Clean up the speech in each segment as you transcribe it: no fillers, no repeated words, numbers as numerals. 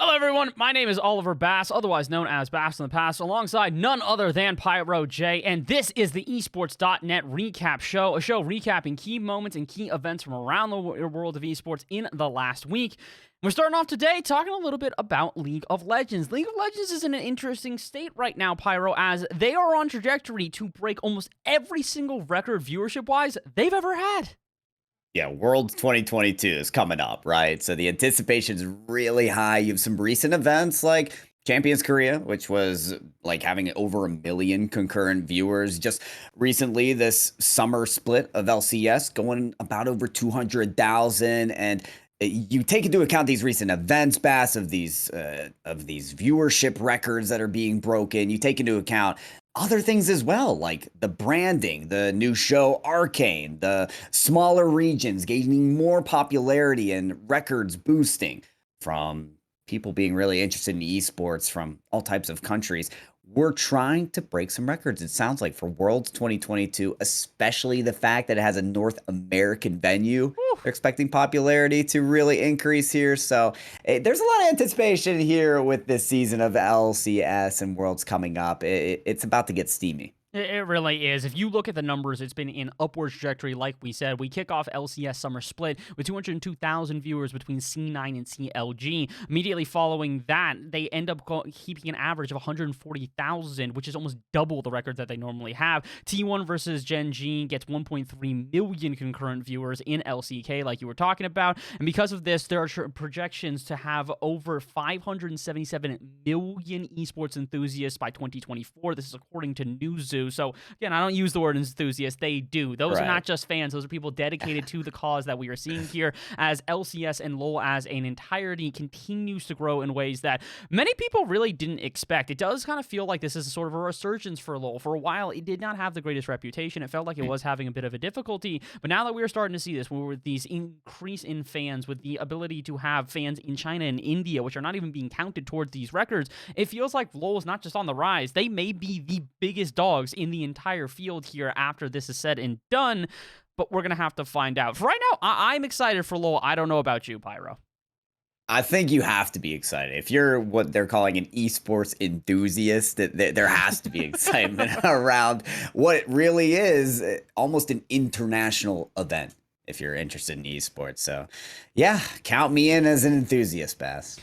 Hello, everyone. My name is Oliver Bass, otherwise known as Bass in the Past, alongside none other than Pyro J, and this is the esports.net recap show, a show recapping key moments and key events from around the world of esports in the last week. We're starting off today talking a little bit about League of Legends. League of Legends is in an interesting state right now, Pyro, as they are on trajectory to break almost every single record viewership-wise they've ever had. Yeah, Worlds 2022 is coming up, right? So the anticipation is really high. You have some recent events like Champions Korea, which was like having over 1 million concurrent viewers. Just recently, this summer split of LCS going about over 200,000. And you take into account these recent events, Bass, of these viewership records that are being broken. You take into account other things as well, like the branding, the new show Arcane, the smaller regions gaining more popularity and records boosting from people being really interested in esports from all types of countries. We're trying to break some records, it sounds like, for Worlds 2022, especially the fact that it has a North American venue. Whew. They're expecting popularity to really increase here. So there's a lot of anticipation here with this season of LCS and Worlds coming up. It's about to get steamy. It really is. If you look at the numbers, it's been in upward trajectory, like we said. We kick off LCS Summer Split with 202,000 viewers between C9 and CLG. Immediately following that, they end up keeping an average of 140,000, which is almost double the record that they normally have. T1 versus Gen G gets 1.3 million concurrent viewers in LCK, like you were talking about. And because of this, there are projections to have over 577 million esports enthusiasts by 2024. This is according to Newzoo. So, again, I don't use the word enthusiast. They do. Those are not just fans. Those are people dedicated to the cause that we are seeing here as LCS and LoL as an entirety continues to grow in ways that many people really didn't expect. It does kind of feel like this is sort of a resurgence for LoL. For a while, it did not have the greatest reputation. It felt like it was having a bit of a difficulty. But now that we are starting to see this, with these increase in fans, with the ability to have fans in China and India, which are not even being counted towards these records, it feels like LoL is not just on the rise. They may be the biggest dogs in the entire field here after this is said and done, but we're going to have to find out. For right now, I'm excited for LoL. I don't know about you, Pyro. I think you have to be excited. If you're what they're calling an esports enthusiast, there has to be excitement around what it really is almost an international event if you're interested in esports. So, yeah, count me in as an enthusiast, Bass.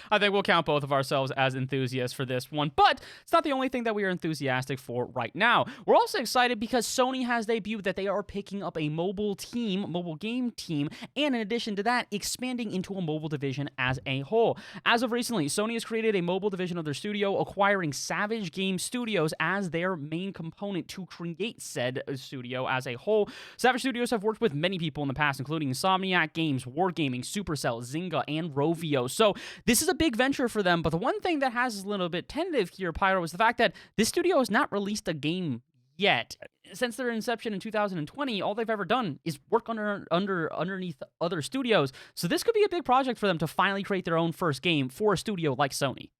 I think we'll count both of ourselves as enthusiasts for this one, but it's not the only thing that we are enthusiastic for right now. We're also excited because Sony has debuted that they are picking up a mobile game team, and in addition to that, expanding into a mobile division as a whole. As of recently, Sony has created a mobile division of their studio, acquiring Savage Game Studios as their main component to create said studio as a whole. Savage Studios have worked with many people in the past, including Insomniac Games, Wargaming, Supercell, Zynga, and Rovio. So this is a big venture for them, but the one thing that has us a little bit tentative here, Pyro, is the fact that this studio has not released a game yet. Since their inception in 2020, all they've ever done is work underneath other studios. So this could be a big project for them to finally create their own first game for a studio like Sony.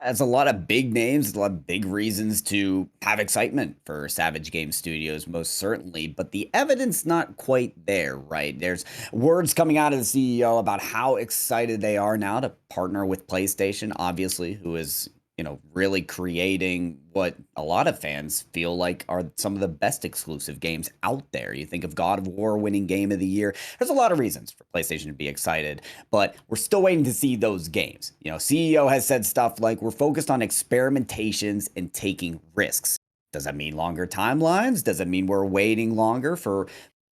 There's a lot of big names, a lot of big reasons to have excitement for Savage Game Studios, most certainly, but the evidence not quite there, right? There's words coming out of the CEO about how excited they are now to partner with PlayStation, obviously, who is, really creating what a lot of fans feel like are some of the best exclusive games out there. You think of God of War winning Game of the Year. There's a lot of reasons for PlayStation to be excited, but we're still waiting to see those games. CEO has said stuff like, we're focused on experimentations and taking risks. Does that mean longer timelines? Does it mean we're waiting longer for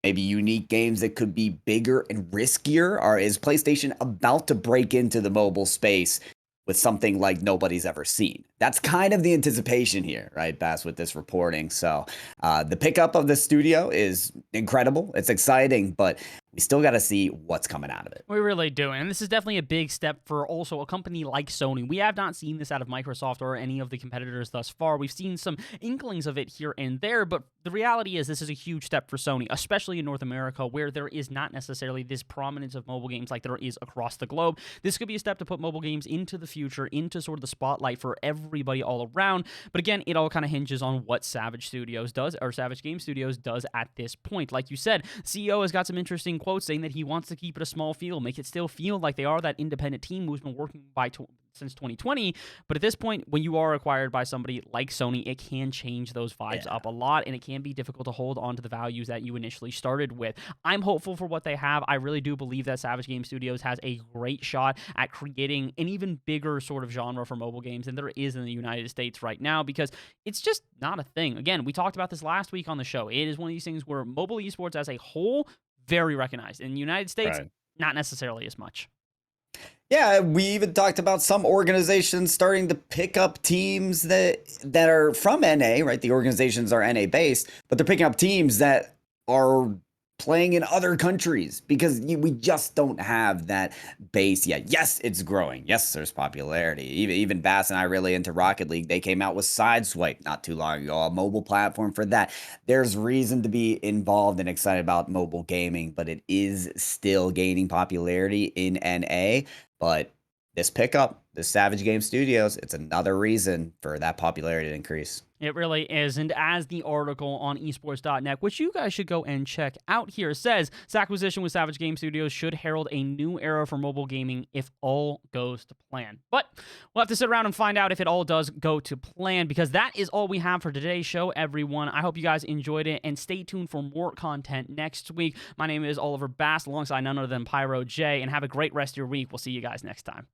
maybe unique games that could be bigger and riskier? Or is PlayStation about to break into the mobile space with something like nobody's ever seen? That's kind of the anticipation here, right, Bass, with this reporting. So the pickup of the studio is incredible. It's exciting, but we still got to see what's coming out of it. We really do. And this is definitely a big step for also a company like Sony. We have not seen this out of Microsoft or any of the competitors thus far. We've seen some inklings of it here and there, but the reality is this is a huge step for Sony, especially in North America, where there is not necessarily this prominence of mobile games like there is across the globe. This could be a step to put mobile games into the future, into sort of the spotlight for everybody all around. But again, it all kind of hinges on what Savage Studios does, or Savage Game Studios does at this point. Like you said, CEO has got some interesting quotes saying that he wants to keep it a small field, make it still feel like they are that independent team who's been working since 2020. But at this point, when you are acquired by somebody like Sony, it can change those vibes Yeah. up a lot, and it can be difficult to hold on to the values that you initially started with. I'm hopeful for what they have. I really do believe that Savage Game Studios has a great shot at creating an even bigger sort of genre for mobile games than there is in the United States right now, because it's just not a thing. Again, we talked about this last week on the show. It is one of these things where mobile esports as a whole, very recognized. In the United States, Right. not necessarily as much. Yeah, we even talked about some organizations starting to pick up teams that are from NA, right? The organizations are NA based, but they're picking up teams that are playing in other countries because we just don't have that base yet. Yes, it's growing. Yes, there's popularity. Even Bass and I really into Rocket League. They came out with Sideswipe not too long ago, a mobile platform for that. There's reason to be involved and excited about mobile gaming, but it is still gaining popularity in NA. But this pickup, this Savage Game Studios, it's another reason for that popularity to increase. It really is. And as the article on esports.net, which you guys should go and check out here, says, this acquisition with Savage Game Studios should herald a new era for mobile gaming if all goes to plan. But we'll have to sit around and find out if it all does go to plan, because that is all we have for today's show, everyone. I hope you guys enjoyed it, and stay tuned for more content next week. My name is Oliver Bass, alongside none other than Pyro J, and have a great rest of your week. We'll see you guys next time.